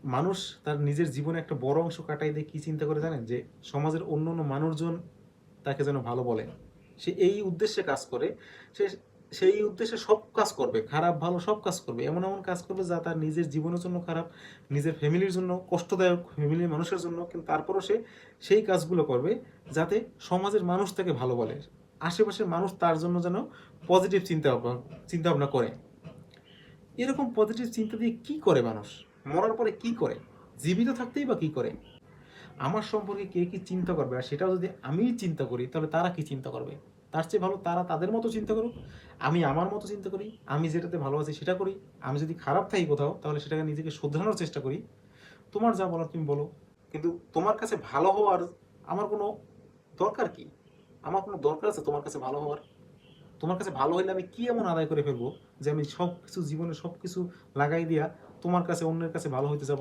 মানুষ তার নিজের জীবনে একটা বড় অংশ কাটাই দিয়ে কি চিন্তা করে জানেন? যে সমাজের অন্য অন্য মানুষজন তাকে যেন ভালো বলে। সে এই উদ্দেশ্যে কাজ করে। সে সেই উদ্দেশ্যে সব কাজ করবে। খারাপ ভালো সব কাজ করবে। এমন এমন কাজ করবে যা তার নিজের জীবনের জন্য খারাপ, নিজের ফ্যামিলির জন্য কষ্টদায়ক, ফ্যামিলির মানুষের জন্য। কিন্তু তারপরও সে সেই কাজগুলো করবে যাতে সমাজের মানুষ তাকে ভালো বলে। আশেপাশের মানুষ তার জন্য যেন পজিটিভ চিন্তা ভাবনা করে। এরকম পজিটিভ চিন্তা দিয়ে কি করে মানুষ? মরার পরে কি করে? জীবিত থাকতেই বা কি করে? আমার সম্পর্কে কে কি চিন্তা করবে, আর সেটাও যদি আমিই চিন্তা করি, তাহলে তারা কি চিন্তা করবে? তার চেয়ে ভালো তারা তাদের মতো চিন্তা করুক, আমি আমার মতো চিন্তা করি, আমি যেটাতে ভালো আছি সেটা করি। আমি যদি খারাপ থাকি কোথাও, তাহলে সেটাকে নিজেকে শোধরানোর চেষ্টা করি। তোমার যা বলার তুমি বলো, কিন্তু তোমার কাছে ভালো হওয়ার আমার কোনো দরকার কি? আমার কোনো দরকার আছে তোমার কাছে ভালো হওয়ার? তোমার কাছে ভালো হইলে আমি কি এমন আদায় করে ফেলবো যে আমি সব কিছু জীবনে সব কিছু লাগাই দিয়া তোমার কাছে, অন্যের কাছে ভালো হইতে যাবো?